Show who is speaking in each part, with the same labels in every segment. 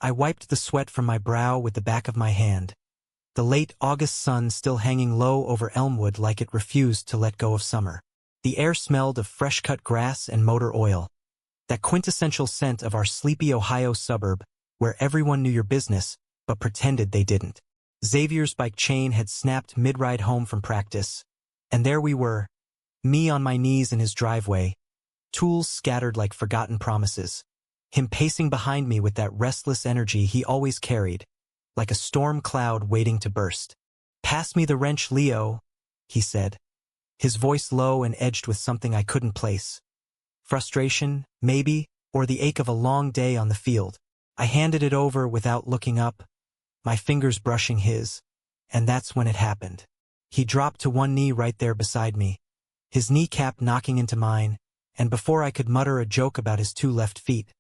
Speaker 1: I wiped the sweat from my brow with the back of my hand, the late August sun still hanging low over Elmwood like it refused to let go of summer. The air smelled of fresh-cut grass and motor oil, that quintessential scent of our sleepy Ohio suburb where everyone knew your business but pretended they didn't. Xavier's bike chain had snapped mid-ride home from practice, and there we were, me on my knees in his driveway, tools scattered like forgotten promises, him pacing behind me with that restless energy he always carried, like a storm cloud waiting to burst. "Pass me the wrench, Leo," he said, his voice low and edged with something I couldn't place. Frustration, maybe, or the ache of a long day on the field. I handed it over without looking up, my fingers brushing his, and that's when it happened. He dropped to one knee right there beside me, his kneecap knocking into mine, and before I could mutter a joke about his 2 left feet,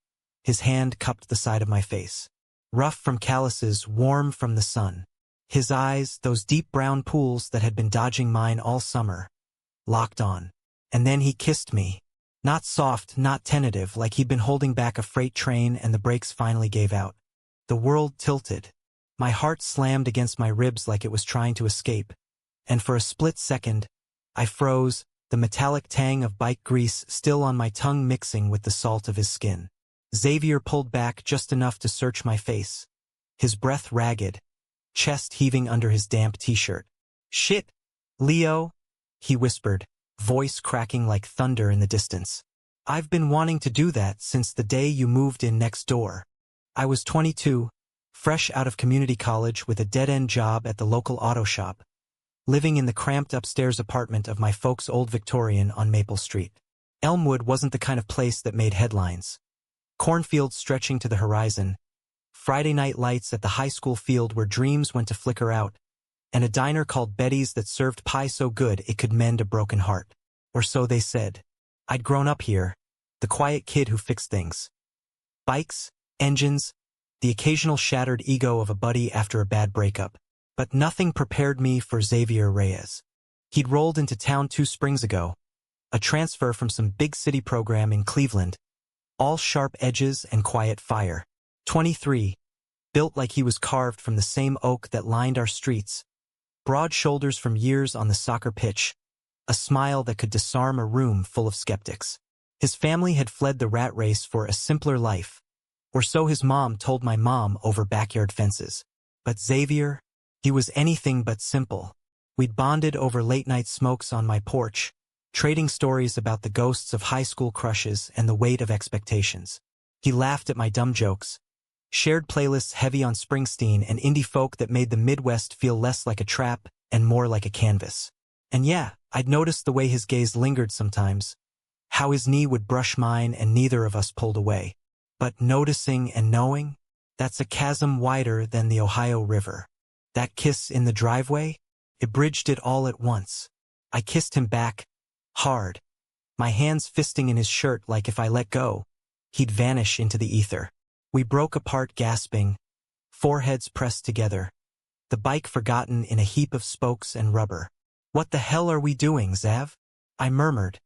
Speaker 1: his hand cupped the side of my face. Rough from calluses, warm from the sun. His eyes, those deep brown pools that had been dodging mine all summer, locked on. And then he kissed me. Not soft, not tentative, like he'd been holding back a freight train and the brakes finally gave out. The world tilted. My heart slammed against my ribs like it was trying to escape. And for a split second, I froze, the metallic tang of bike grease still on my tongue mixing with the salt of his skin. Xavier pulled back just enough to search my face, his breath ragged, chest heaving under his damp t-shirt. "Shit, Leo," he whispered, voice cracking like thunder in the distance. "I've been wanting to do that since the day you moved in next door." I was 22, fresh out of community college with a dead-end job at the local auto shop, living in the cramped upstairs apartment of my folks' old Victorian on Maple Street. Elmwood wasn't the kind of place that made headlines. Cornfields stretching to the horizon, Friday night lights at the high school field where dreams went to flicker out, and a diner called Betty's that served pie so good it could mend a broken heart. Or so they said. I'd grown up here, the quiet kid who fixed things. Bikes, engines, the occasional shattered ego of a buddy after a bad breakup. But nothing prepared me for Xavier Reyes. He'd rolled into town 2 springs ago, a transfer from some big city program in Cleveland, all sharp edges and quiet fire. 23, built like he was carved from the same oak that lined our streets, broad shoulders from years on the soccer pitch, a smile that could disarm a room full of skeptics. His family had fled the rat race for a simpler life, or so his mom told my mom over backyard fences. But Xavier, he was anything but simple. We'd bonded over late-night smokes on my porch, trading stories about the ghosts of high school crushes and the weight of expectations. He laughed at my dumb jokes, shared playlists heavy on Springsteen and indie folk that made the Midwest feel less like a trap and more like a canvas. And yeah, I'd noticed the way his gaze lingered sometimes, how his knee would brush mine and neither of us pulled away. But noticing and knowing, that's a chasm wider than the Ohio River. That kiss in the driveway, it bridged it all at once. I kissed him back, hard, my hands fisting in his shirt like if I let go, he'd vanish into the ether. We broke apart gasping, foreheads pressed together, the bike forgotten in a heap of spokes and rubber. "What the hell are we doing, Xav?" I murmured,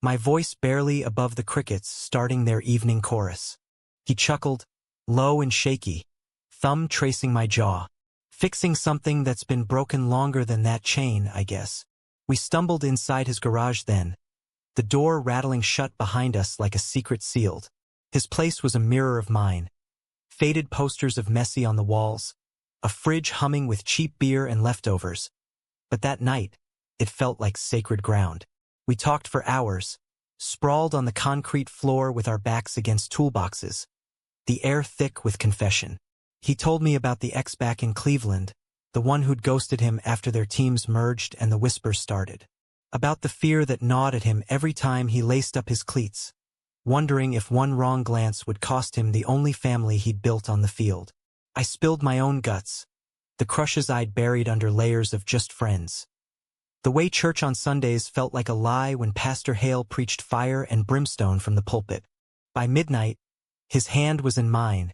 Speaker 1: my voice barely above the crickets starting their evening chorus. He chuckled, low and shaky, thumb tracing my jaw. "Fixing something that's been broken longer than that chain, I guess." We stumbled inside his garage then, the door rattling shut behind us like a secret sealed. His place was a mirror of mine. Faded posters of Messi on the walls, a fridge humming with cheap beer and leftovers. But that night, it felt like sacred ground. We talked for hours, sprawled on the concrete floor with our backs against toolboxes, the air thick with confession. He told me about the ex back in Cleveland, the one who'd ghosted him after their teams merged and the whispers started. About the fear that gnawed at him every time he laced up his cleats, wondering if one wrong glance would cost him the only family he'd built on the field. I spilled my own guts, the crushes I'd buried under layers of just friends. The way church on Sundays felt like a lie when Pastor Hale preached fire and brimstone from the pulpit. By midnight, his hand was in mine,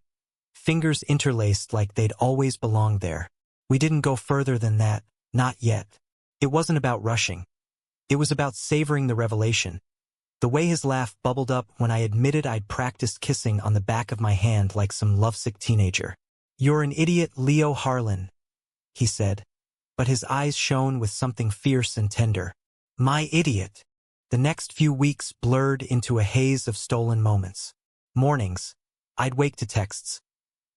Speaker 1: fingers interlaced like they'd always belonged there. We didn't go further than that, not yet. It wasn't about rushing. It was about savoring the revelation, The way his laugh bubbled up when I admitted I'd practiced kissing on the back of my hand like some lovesick teenager. "You're an idiot, Leo Harlan," he said, but his eyes shone with something fierce and tender. My idiot. The next few weeks blurred into a haze of stolen moments. Mornings, I'd wake to texts.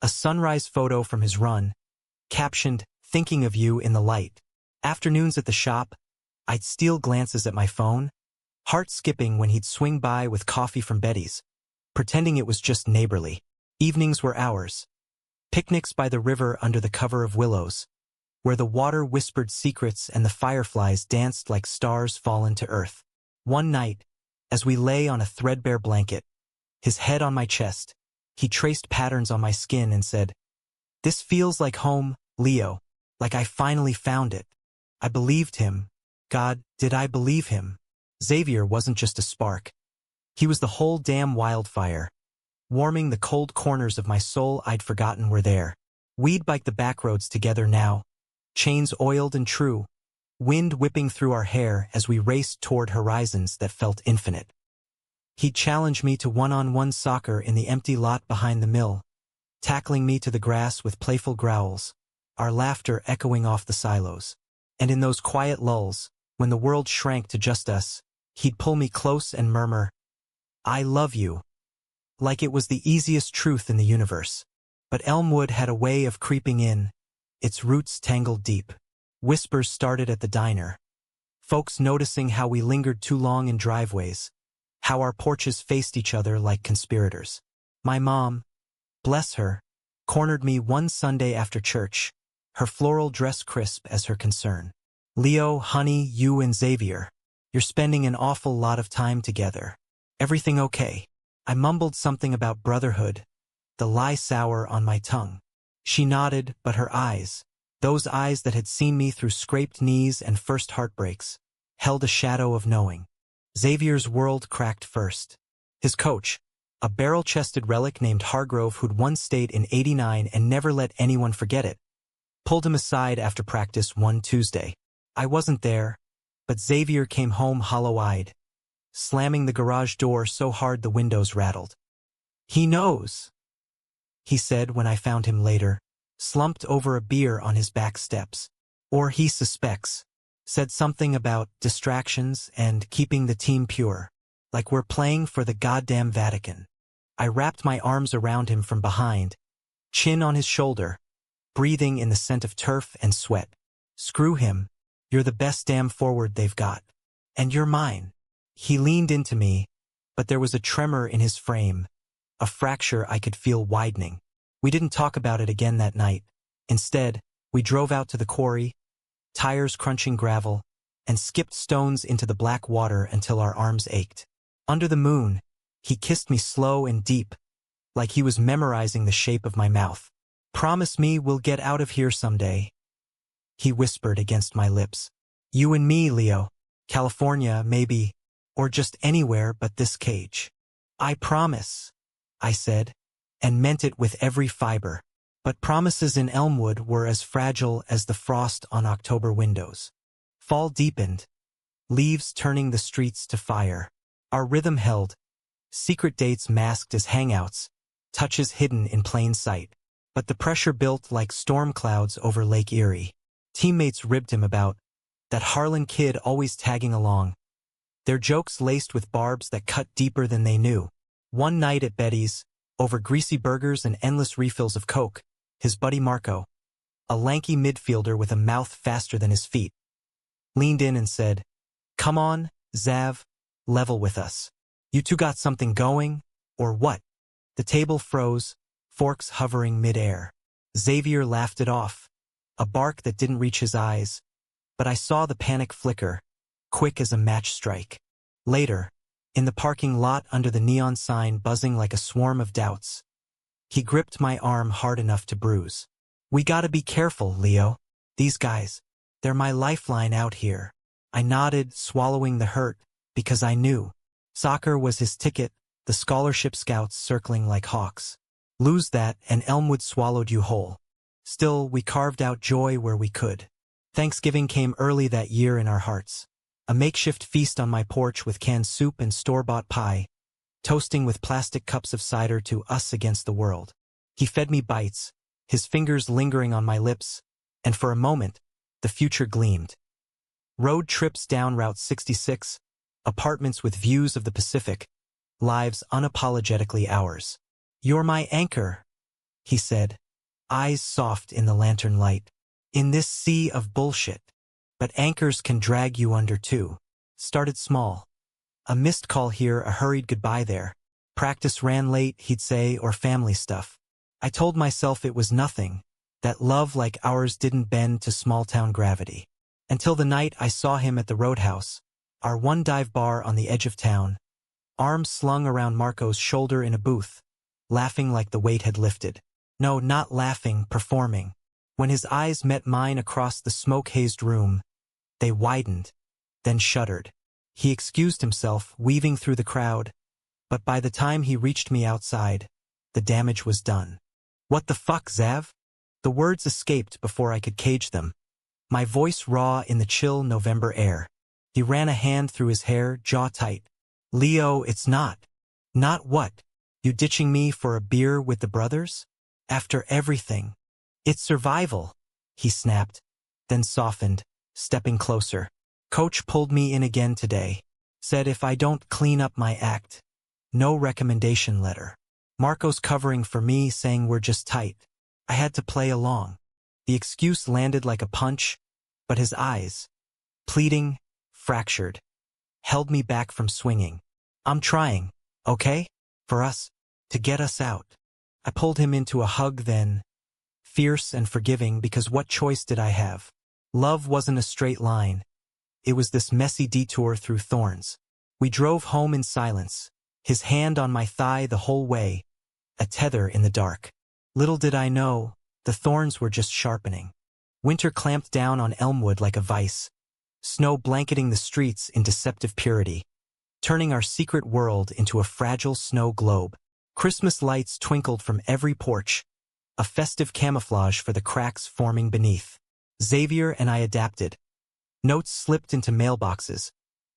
Speaker 1: A sunrise photo from his run, captioned, "Thinking of you," in the light. Afternoons at the shop, I'd steal glances at my phone, heart skipping when he'd swing by with coffee from Betty's, pretending it was just neighborly. Evenings were ours. Picnics by the river under the cover of willows, where the water whispered secrets and the fireflies danced like stars fallen to earth. One night, as we lay on a threadbare blanket, his head on my chest, he traced patterns on my skin and said, "This feels like home, Leo, like I finally found it." I believed him. God, did I believe him? Xavier wasn't just a spark. He was the whole damn wildfire, warming the cold corners of my soul I'd forgotten were there. We'd bike the backroads together now, chains oiled and true, wind whipping through our hair as we raced toward horizons that felt infinite. He'd challenge me to one-on-one soccer in the empty lot behind the mill, tackling me to the grass with playful growls, our laughter echoing off the silos. And in those quiet lulls, when the world shrank to just us, he'd pull me close and murmur, "I love you," like it was the easiest truth in the universe. But Elmwood had a way of creeping in, its roots tangled deep. Whispers started at the diner, folks noticing how we lingered too long in driveways, how our porches faced each other like conspirators. My mom, bless her, cornered me one Sunday after church, her floral dress crisp as her concern. "Leo, honey, you and Xavier, you're spending an awful lot of time together. Everything okay?" I mumbled something about brotherhood, the lie sour on my tongue. She nodded, but her eyes, those eyes that had seen me through scraped knees and first heartbreaks, held a shadow of knowing. Xavier's world cracked first. His coach, a barrel-chested relic named Hargrove who'd once stayed in '89 and never let anyone forget it, pulled him aside after practice one Tuesday. I wasn't there, but Xavier came home hollow-eyed, slamming the garage door so hard the windows rattled. "He knows," he said when I found him later, slumped over a beer on his back steps. "Or he suspects," said something about distractions and keeping the team pure, like we're playing for the goddamn Vatican. I wrapped my arms around him from behind, chin on his shoulder, breathing in the scent of turf and sweat. "Screw him. You're the best damn forward they've got. And you're mine." He leaned into me, but there was a tremor in his frame, a fracture I could feel widening. We didn't talk about it again that night. Instead, we drove out to the quarry, tires crunching gravel, and skipped stones into the black water until our arms ached. Under the moon, he kissed me slow and deep, like he was memorizing the shape of my mouth. "Promise me we'll get out of here someday," he whispered against my lips. "You and me, Leo. California, maybe, or just anywhere but this cage." "I promise," I said, and meant it with every fiber. But promises in Elmwood were as fragile as the frost on October windows. Fall deepened, leaves turning the streets to fire. Our rhythm held, secret dates masked as hangouts, touches hidden in plain sight. But the pressure built like storm clouds over Lake Erie. Teammates ribbed him about that Harlan kid always tagging along, their jokes laced with barbs that cut deeper than they knew. One night at Betty's, over greasy burgers and endless refills of Coke, his buddy Marco, a lanky midfielder with a mouth faster than his feet, leaned in and said, "Come on, Zav, level with us. You two got something going, or what?" The table froze, forks hovering mid-air. Xavier laughed it off, a bark that didn't reach his eyes, but I saw the panic flicker, quick as a match strike. Later, in the parking lot under the neon sign buzzing like a swarm of doubts, he gripped my arm hard enough to bruise. "We gotta be careful, Leo. These guys, they're my lifeline out here." I nodded, swallowing the hurt, because I knew. Soccer was his ticket, the scholarship scouts circling like hawks. Lose that, and Elmwood swallowed you whole. Still, we carved out joy where we could. Thanksgiving came early that year in our hearts. A makeshift feast on my porch with canned soup and store-bought pie, toasting with plastic cups of cider to us against the world. He fed me bites, his fingers lingering on my lips, and for a moment, the future gleamed. Road trips down Route 66, apartments with views of the Pacific, lives unapologetically ours. "You're my anchor," he said, eyes soft in the lantern light. "In this sea of bullshit. But anchors can drag you under too." Started small. A missed call here, a hurried goodbye there. Practice ran late, he'd say, or family stuff. I told myself it was nothing, that love like ours didn't bend to small-town gravity. Until the night I saw him at the Roadhouse, our one dive bar on the edge of town, arms slung around Marco's shoulder in a booth, laughing like the weight had lifted. No, not laughing, performing. When his eyes met mine across the smoke-hazed room, they widened, then shuddered. He excused himself, weaving through the crowd, but by the time he reached me outside, the damage was done. "What the fuck, Zav?" The words escaped before I could cage them, my voice raw in the chill November air. He ran a hand through his hair, jaw tight. "Leo, it's not." "Not what? You ditching me for a beer with the brothers? After everything?" "It's survival," he snapped, then softened, stepping closer. "Coach pulled me in again today. Said if I don't clean up my act, no recommendation letter. Marco's covering for me, saying we're just tight." I had to play along. The excuse landed like a punch, but his eyes, pleading, fractured, held me back from swinging. "I'm trying, okay? For us, to get us out." I pulled him into a hug then, fierce and forgiving, because what choice did I have? Love wasn't a straight line. It was this messy detour through thorns. We drove home in silence, his hand on my thigh the whole way, a tether in the dark. Little did I know, the thorns were just sharpening. Winter clamped down on Elmwood like a vice, snow blanketing the streets in deceptive purity, turning our secret world into a fragile snow globe. Christmas lights twinkled from every porch, a festive camouflage for the cracks forming beneath. Xavier and I adapted. Notes slipped into mailboxes,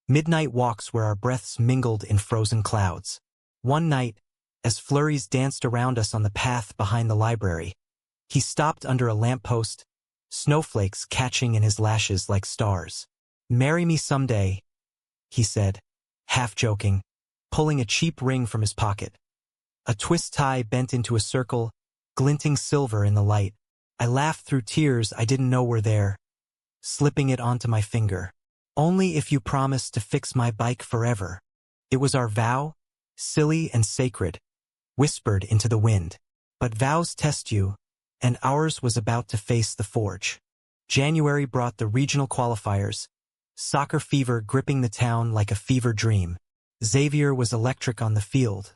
Speaker 1: midnight walks where our breaths mingled in frozen clouds. One night, as flurries danced around us on the path behind the library, he stopped under a lamppost, snowflakes catching in his lashes like stars. "Marry me someday," he said, half joking, pulling a cheap ring from his pocket. A twist tie bent into a circle, glinting silver in the light. I laughed through tears I didn't know were there, slipping it onto my finger. "Only if you promise to fix my bike forever." It was our vow, silly and sacred, whispered into the wind. But vows test you, and ours was about to face the forge. January brought the regional qualifiers, soccer fever gripping the town like a fever dream. Xavier was electric on the field,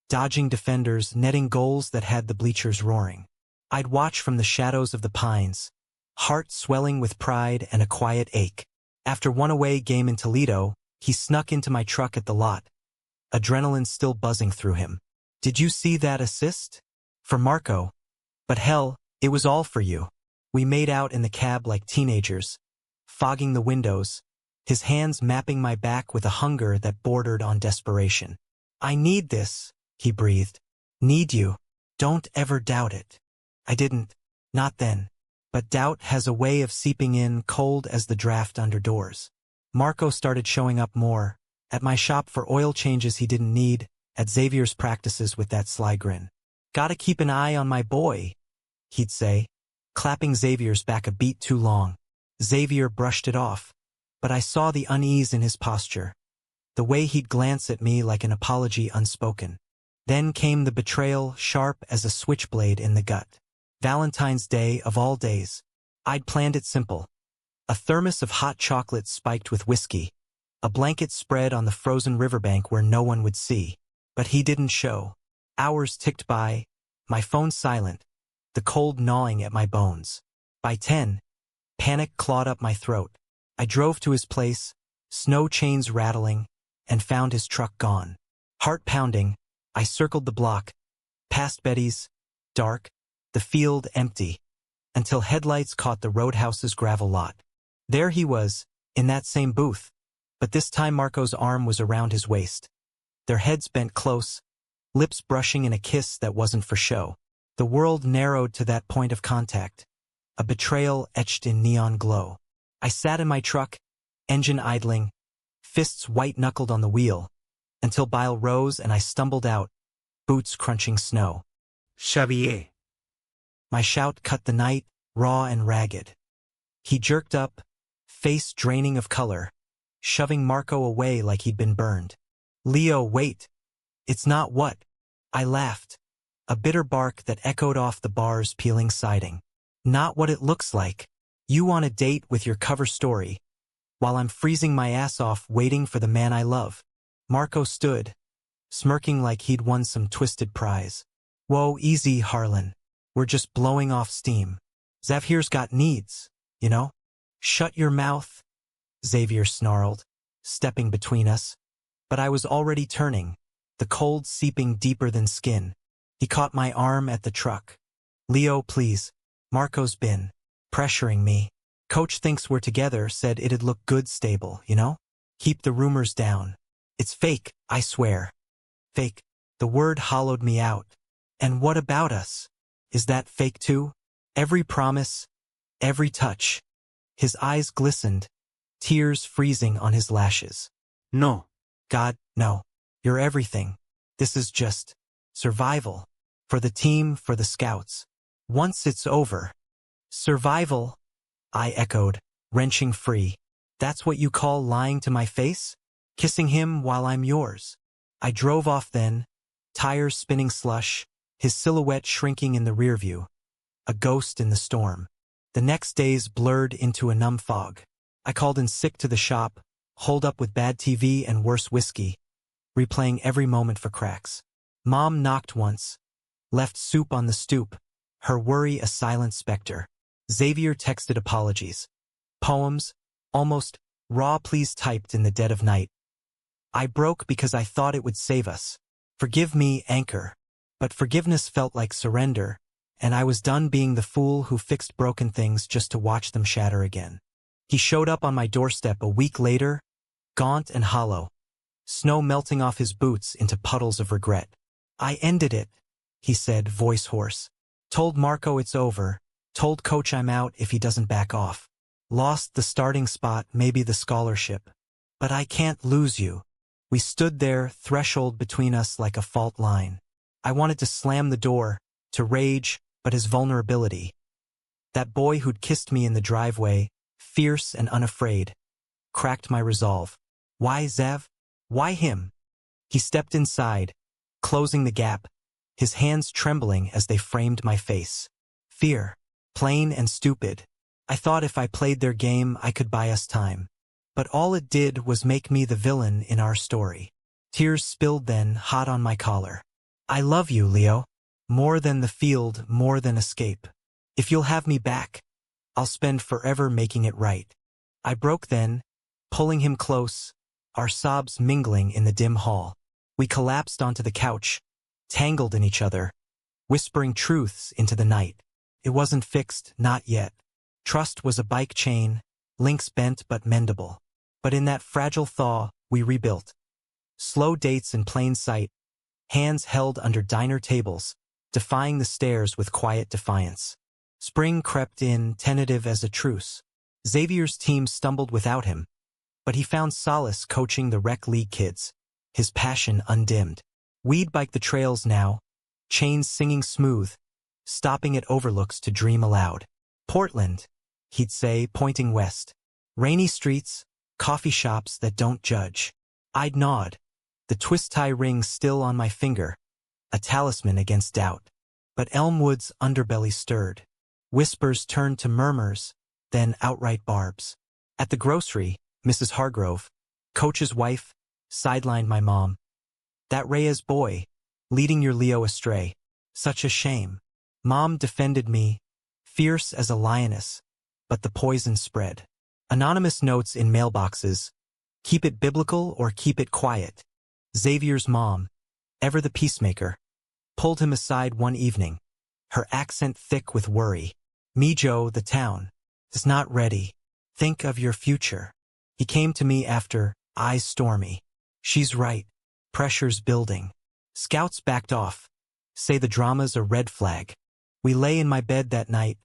Speaker 1: dodging defenders, netting goals that had the bleachers roaring. I'd watch from the shadows of the pines, heart swelling with pride and a quiet ache. After one away game in Toledo, he snuck into my truck at the lot, adrenaline still buzzing through him. "Did you see that assist? For Marco. But hell, it was all for you." We made out in the cab like teenagers, fogging the windows, his hands mapping my back with a hunger that bordered on desperation. "I need this," he breathed. "Need you. Don't ever doubt it." I didn't. Not then. But doubt has a way of seeping in cold as the draft under doors. Marco started showing up more, at my shop for oil changes he didn't need, at Xavier's practices with that sly grin. "Gotta keep an eye on my boy," he'd say, clapping Xavier's back a beat too long. Xavier brushed it off, but I saw the unease in his posture, the way he'd glance at me like an apology unspoken. Then came the betrayal, sharp as a switchblade in the gut. Valentine's Day of all days. I'd planned it simple. A thermos of hot chocolate spiked with whiskey, a blanket spread on the frozen riverbank where no one would see. But he didn't show. Hours ticked by, my phone silent, the cold gnawing at my bones. By 10, panic clawed up my throat. I drove to his place, snow chains rattling, and found his truck gone. Heart pounding, I circled the block, past Betty's, dark, the field empty, until headlights caught the Roadhouse's gravel lot. There he was, in that same booth, But this time Marco's arm was around his waist. Their heads bent close, lips brushing in a kiss that wasn't for show. The world narrowed to that point of contact, a betrayal etched in neon glow. I sat in my truck, engine idling, fists white-knuckled on the wheel, until bile rose and I stumbled out, boots crunching snow.
Speaker 2: Xavier.
Speaker 1: My shout cut the night, raw and ragged. He jerked up, face draining of color, shoving Marco away like he'd been burned. Leo, wait. It's not what. I laughed, a bitter bark that echoed off the bar's peeling siding. Not what it looks like. You on a date with your cover story, while I'm freezing my ass off waiting for the man I love. Marco stood, smirking like he'd won some twisted prize. Whoa, easy, Harlan. We're just blowing off steam. Xavier's got needs, you know? Shut your mouth, Xavier snarled, stepping between us. But I was already turning, the cold seeping deeper than skin. He caught my arm at the truck. Leo, please. Marco's been pressuring me. Coach thinks we're together, said it'd look good stable, you know? Keep the rumors down. It's fake, I swear. Fake. The word hollowed me out. And what about us? Is that fake too? Every promise, every touch. His eyes glistened, tears freezing on his lashes.
Speaker 2: No.
Speaker 1: God, no. You're everything. This is just survival. For the team, for the scouts. Once it's over. Survival, I echoed, wrenching free. That's what you call lying to my face? Kissing him while I'm yours. I drove off then, tires spinning slush, his silhouette shrinking in the rearview. A ghost in the storm. The next days blurred into a numb fog. I called in sick to the shop, holed up with bad TV and worse whiskey, replaying every moment for cracks. Mom knocked once, left soup on the stoop, her worry a silent specter. Xavier texted apologies. Poems, almost raw pleas typed in the dead of night. I broke because I thought it would save us. Forgive me, anchor. But forgiveness felt like surrender, and I was done being the fool who fixed broken things just to watch them shatter again. He showed up on my doorstep a week later, gaunt and hollow, snow melting off his boots into puddles of regret. I ended it, he said, voice hoarse. Told Marco it's over, told coach I'm out if he doesn't back off. Lost the starting spot, maybe the scholarship. But I can't lose you. We stood there, threshold between us like a fault line. I wanted to slam the door, to rage, but his vulnerability. That boy who'd kissed me in the driveway, fierce and unafraid, cracked my resolve. Why Zav? Why him? He stepped inside, closing the gap, his hands trembling as they framed my face. Fear. Plain and stupid. I thought if I played their game I could buy us time. But all it did was make me the villain in our story. Tears spilled then, hot on my collar. I love you, Leo. More than the field, more than escape. If you'll have me back, I'll spend forever making it right. I broke then, pulling him close, our sobs mingling in the dim hall. We collapsed onto the couch, tangled in each other, whispering truths into the night. It wasn't fixed, not yet. Trust was a bike chain, links bent but mendable. But in that fragile thaw, we rebuilt. Slow dates in plain sight, hands held under diner tables, defying the stairs with quiet defiance. Spring crept in, tentative as a truce. Xavier's team stumbled without him, but he found solace coaching the rec league kids, his passion undimmed. We'd bike the trails now, chains singing smooth, stopping at overlooks to dream aloud. Portland, he'd say, pointing west. Rainy streets, coffee shops that don't judge. I'd nod, the twist tie ring still on my finger, a talisman against doubt. But Elmwood's underbelly stirred. Whispers turned to murmurs, then outright barbs. At the grocery, Mrs. Hargrove, coach's wife, sidelined my mom. That Reyes boy, leading your Leo astray. Such a shame. Mom defended me, fierce as a lioness, but the poison spread. Anonymous notes in mailboxes. Keep it biblical or keep it quiet. Xavier's mom, ever the peacemaker, pulled him aside one evening, her accent thick with worry. Me, Joe, the town, is not ready. Think of your future. He came to me after eyes stormy. She's right. Pressure's building. Scouts backed off. Say the drama's a red flag. We lay in my bed that night,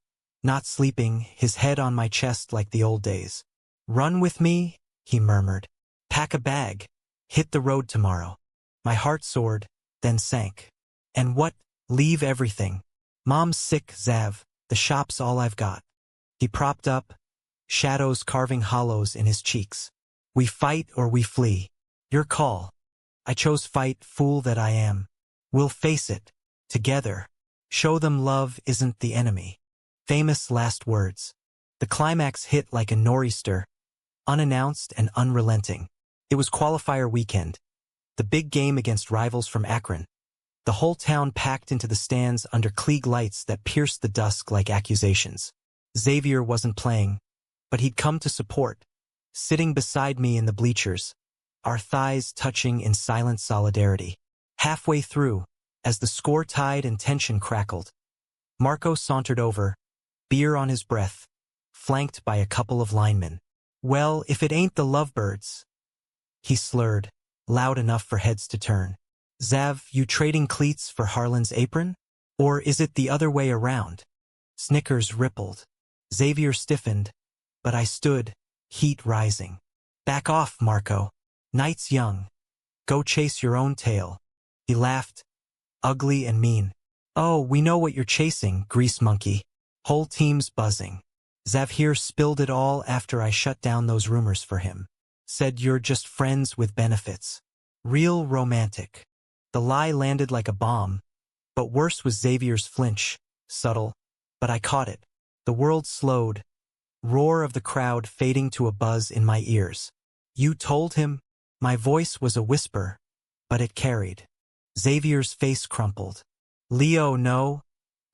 Speaker 1: not sleeping, his head on my chest like the old days. Run with me, he murmured. Pack a bag. Hit the road tomorrow. My heart soared, then sank. And what? Leave everything. Mom's sick, Zav. The shop's all I've got. He propped up, shadows carving hollows in his cheeks. We fight or we flee. Your call. I chose fight, fool that I am. We'll face it. Together. Show them love isn't the enemy. Famous last words. The climax hit like a nor'easter, unannounced and unrelenting. It was qualifier weekend. The big game against rivals from Akron. The whole town packed into the stands under Klieg lights that pierced the dusk like accusations. Xavier wasn't playing, but he'd come to support, sitting beside me in the bleachers, our thighs touching in silent solidarity. Halfway through, as the score tied and tension crackled, Marco sauntered over, beer on his breath, flanked by a couple of linemen. Well, if it ain't the Lovebirds, he slurred, loud enough for heads to turn. Zav, you trading cleats for Harlan's apron? Or is it the other way around? Snickers rippled. Xavier stiffened, but I stood, heat rising. Back off, Marco. Night's young. Go chase your own tail. He laughed, ugly and mean. Oh, we know what you're chasing, grease monkey. Whole team's buzzing. Zav here spilled it all after I shut down those rumors for him. Said you're just friends with benefits. Real romantic. The lie landed like a bomb, but worse was Xavier's flinch, subtle, but I caught it. The world slowed, roar of the crowd fading to a buzz in my ears. You told him? My voice was a whisper, but it carried. Xavier's face crumpled. Leo, no,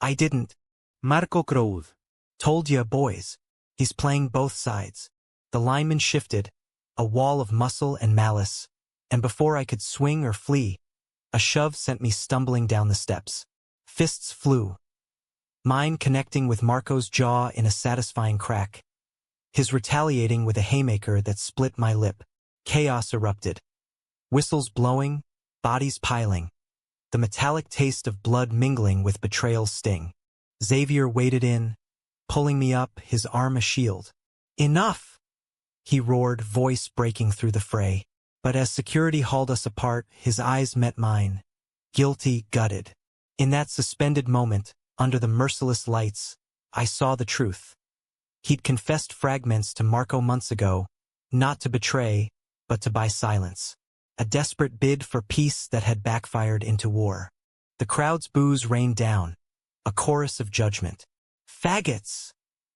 Speaker 1: I didn't.
Speaker 2: Marco crowed.
Speaker 1: Told ya, boys. He's playing both sides. The lineman shifted, a wall of muscle and malice, and before I could swing or flee, a shove sent me stumbling down the steps. Fists flew, mine connecting with Marco's jaw in a satisfying crack, his retaliating with a haymaker that split my lip. Chaos erupted. Whistles blowing, bodies piling, the metallic taste of blood mingling with betrayal's sting. Xavier waded in, pulling me up, his arm a shield. Enough! He roared, voice breaking through the fray. But as security hauled us apart, his eyes met mine. Guilty, gutted. In that suspended moment, under the merciless lights, I saw the truth. He'd confessed fragments to Marco months ago, not to betray, but to buy silence. A desperate bid for peace that had backfired into war. The crowd's boos rained down, a chorus of judgment. Faggots!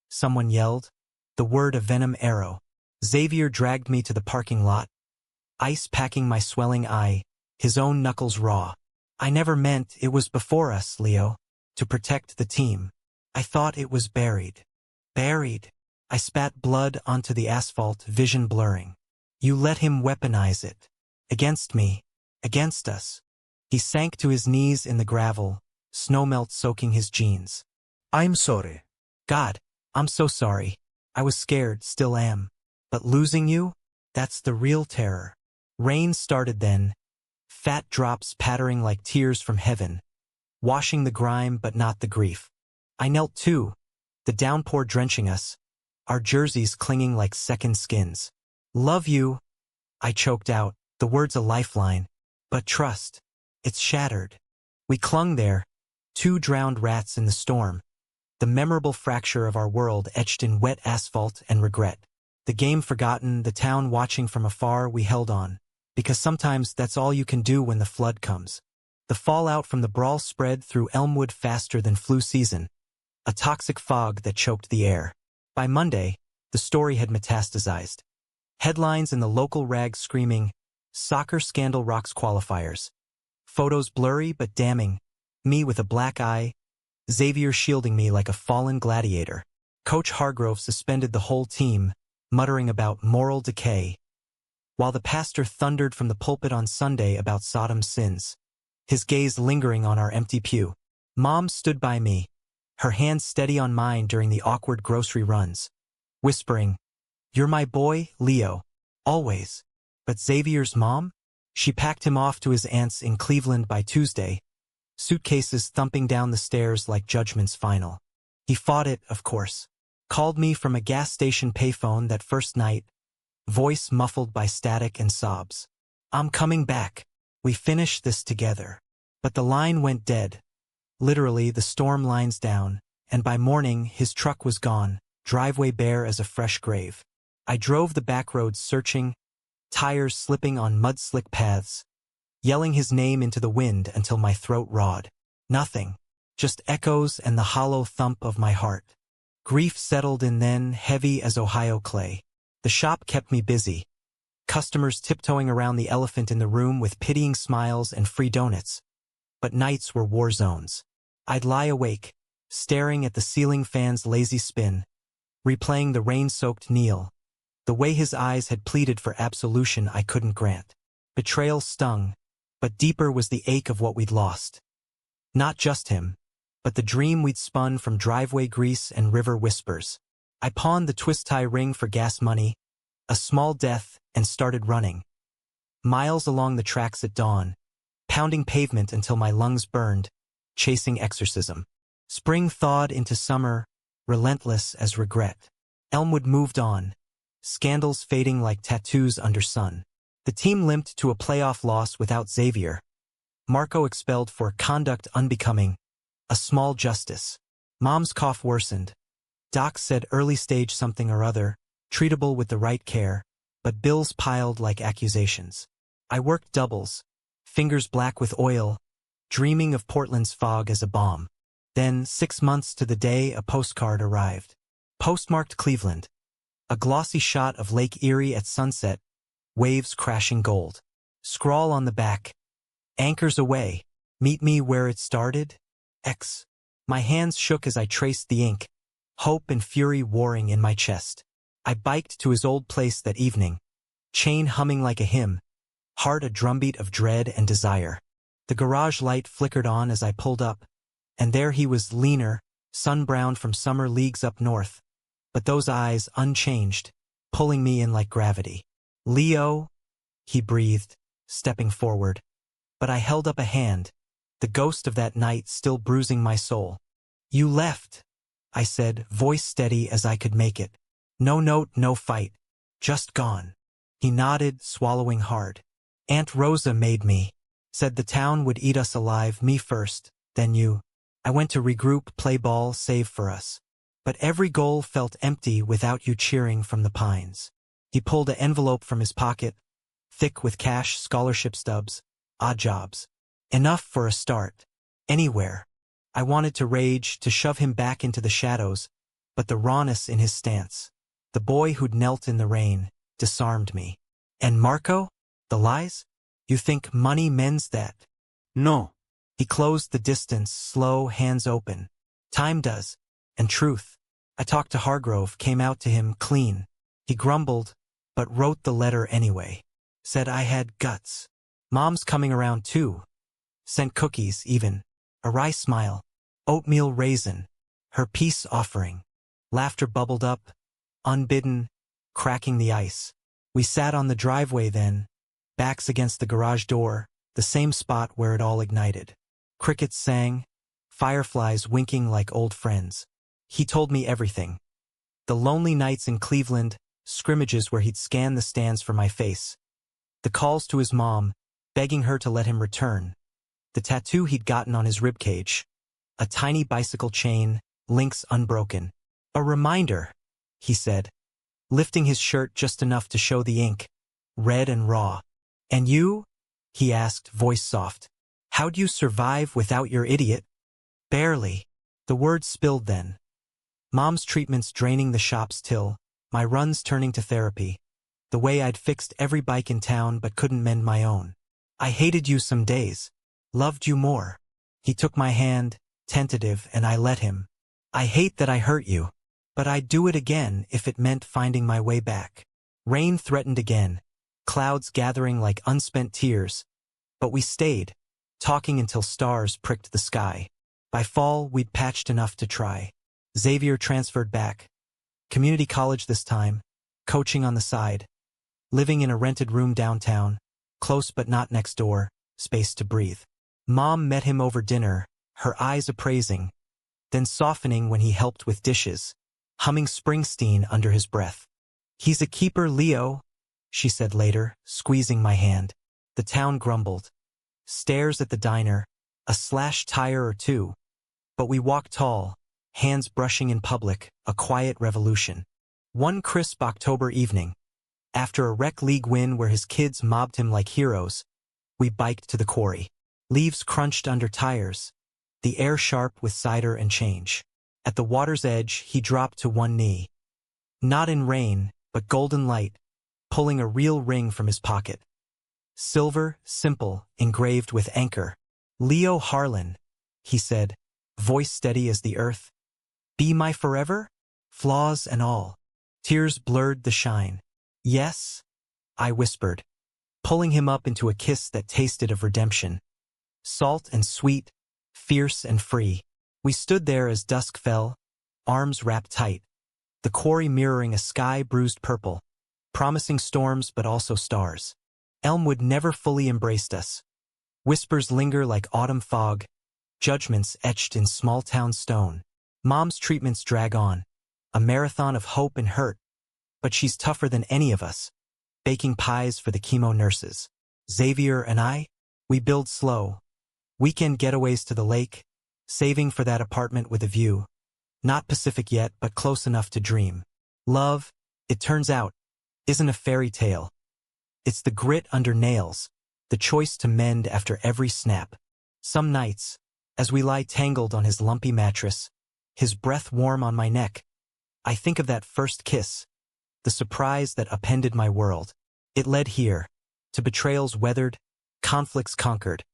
Speaker 1: Someone yelled, the word a venom arrow. Xavier dragged me to the parking lot, ice packing my swelling eye, his own knuckles raw. I never meant it was before us, Leo, to protect the team. I thought it was buried. Buried. I spat blood onto the asphalt, vision blurring. You let him weaponize it. Against me. Against us. He sank to his knees in the gravel, snowmelt soaking his jeans.
Speaker 2: I'm sorry.
Speaker 1: God, I'm so sorry. I was scared, still am. But losing you? That's the real terror. Rain started then, fat drops pattering like tears from heaven, washing the grime but not the grief. I knelt too, the downpour drenching us, our jerseys clinging like second skins. Love you, I choked out, the words a lifeline. But trust, it's shattered. We clung there, two drowned rats in the storm, the memorable fracture of our world etched in wet asphalt and regret. The game forgotten, the town watching from afar, we held on. Because sometimes that's all you can do when the flood comes. The fallout from the brawl spread through Elmwood faster than flu season, a toxic fog that choked the air. By Monday, the story had metastasized. Headlines in the local rag screaming, "Soccer scandal rocks qualifiers." Photos blurry but damning, me with a black eye, Xavier shielding me like a fallen gladiator. Coach Hargrove suspended the whole team, muttering about moral decay, while the pastor thundered from the pulpit on Sunday about Sodom's sins, his gaze lingering on our empty pew. Mom stood by me, her hand steady on mine during the awkward grocery runs, whispering, "You're my boy, Leo, always." But Xavier's mom? She packed him off to his aunt's in Cleveland by Tuesday, suitcases thumping down the stairs like judgment's final. He fought it, of course. Called me from a gas station payphone that first night, voice muffled by static and sobs. I'm coming back. We finish this together. But the line went dead. Literally, the storm lines down, and by morning his truck was gone, driveway bare as a fresh grave. I drove the back roads searching, tires slipping on mud-slick paths, yelling his name into the wind until my throat rawed. Nothing, just echoes and the hollow thump of my heart. Grief settled in then, heavy as Ohio clay. The shop kept me busy. Customers tiptoeing around the elephant in the room with pitying smiles and free donuts. But nights were war zones. I'd lie awake, staring at the ceiling fan's lazy spin, replaying the rain-soaked kneel. The way his eyes had pleaded for absolution I couldn't grant. Betrayal stung, but deeper was the ache of what we'd lost. Not just him, but the dream we'd spun from driveway grease and river whispers. I pawned the twist-tie ring for gas money, a small death, and started running. Miles along the tracks at dawn, pounding pavement until my lungs burned, chasing exorcism. Spring thawed into summer, relentless as regret. Elmwood moved on, scandals fading like tattoos under sun. The team limped to a playoff loss without Xavier. Marco expelled for conduct unbecoming, a small justice. Mom's cough worsened. Doc said early stage something or other, treatable with the right care, but bills piled like accusations. I worked doubles, fingers black with oil, dreaming of Portland's fog as a bomb. Then, 6 months to the day, a postcard arrived. Postmarked Cleveland. A glossy shot of Lake Erie at sunset, waves crashing gold. Scrawl on the back. Anchors away. Meet me where it started? X. My hands shook as I traced the ink, hope and fury warring in my chest. I biked to his old place that evening, chain humming like a hymn, heart a drumbeat of dread and desire. The garage light flickered on as I pulled up, and there he was, leaner, sun-browned from summer leagues up north, but those eyes unchanged, pulling me in like gravity. Leo, he breathed, stepping forward. But I held up a hand, the ghost of that night still bruising my soul. You left, I said, voice steady as I could make it. No note, no fight, just gone. He nodded, swallowing hard. Aunt Rosa made me. Said the town would eat us alive, me first, then you. I went to regroup, play ball, save for us. But every goal felt empty without you cheering from the pines. He pulled an envelope from his pocket, thick with cash, scholarship stubs, odd jobs. Enough for a start. Anywhere. I wanted to rage, to shove him back into the shadows, but the rawness in his stance, the boy who'd knelt in the rain, disarmed me. And Marco? The lies? You think money mends that?
Speaker 2: No.
Speaker 1: He closed the distance, slow, hands open. Time does. And truth. I talked to Hargrove, came out to him clean. He grumbled, but wrote the letter anyway. Said I had guts. Mom's coming around too. Sent cookies, even. A wry smile. Oatmeal raisin. Her peace offering. Laughter bubbled up, unbidden, cracking the ice. We sat on the driveway then, backs against the garage door, the same spot where it all ignited. Crickets sang, fireflies winking like old friends. He told me everything. The lonely nights in Cleveland, scrimmages where he'd scan the stands for my face. The calls to his mom, begging her to let him return. The tattoo he'd gotten on his ribcage. A tiny bicycle chain, links unbroken. A reminder, he said, lifting his shirt just enough to show the ink, red and raw. And you? He asked, voice soft. How'd you survive without your idiot? Barely. The words spilled then. Mom's treatments draining the shop's till, my runs turning to therapy. The way I'd fixed every bike in town but couldn't mend my own. I hated you some days. Loved you more. He took my hand, tentative, and I let him. I hate that I hurt you. But I'd do it again if it meant finding my way back. Rain threatened again, clouds gathering like unspent tears. But we stayed, talking until stars pricked the sky. By fall, we'd patched enough to try. Xavier transferred back. Community college this time, coaching on the side. living in a rented room downtown, close but not next door, space to breathe. Mom met him over dinner, her eyes appraising, then softening when he helped with dishes, humming Springsteen under his breath. "He's a keeper, Leo," she said later, squeezing my hand. The town grumbled. Stares at the diner, a slashed tire or two. But we walked tall, hands brushing in public, a quiet revolution. One crisp October evening, after a rec league win where his kids mobbed him like heroes, we biked to the quarry. Leaves crunched under tires, the air sharp with cider and change. At the water's edge, he dropped to one knee. Not in rain, but golden light, pulling a real ring from his pocket. Silver, simple, engraved with anchor. "Leo Harlan," he said, voice steady as the earth. "Be my forever? Flaws and all." Tears blurred the shine. "Yes," I whispered, pulling him up into a kiss that tasted of redemption. Salt and sweet, fierce and free. We stood there as dusk fell, arms wrapped tight, the quarry mirroring a sky bruised purple, promising storms but also stars. Elmwood never fully embraced us. Whispers linger like autumn fog, judgments etched in small-town stone. Mom's treatments drag on, a marathon of hope and hurt, but she's tougher than any of us, baking pies for the chemo nurses. Xavier and I, we build slow. Weekend getaways to the lake, saving for that apartment with a view. Not Pacific yet, but close enough to dream. Love, it turns out, isn't a fairy tale. It's the grit under nails, the choice to mend after every snap. Some nights, as we lie tangled on his lumpy mattress, his breath warm on my neck, I think of that first kiss, the surprise that upended my world. It led here, to betrayals weathered, conflicts conquered,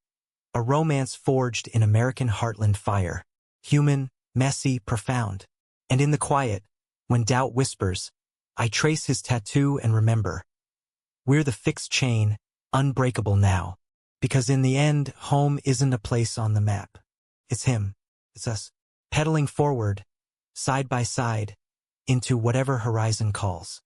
Speaker 1: a romance forged in American heartland fire. Human, messy, profound. And in the quiet, when doubt whispers, I trace his tattoo and remember. We're the fixed chain, unbreakable now. Because in the end, home isn't a place on the map. It's him. It's us. Pedaling forward, side by side, into whatever horizon calls.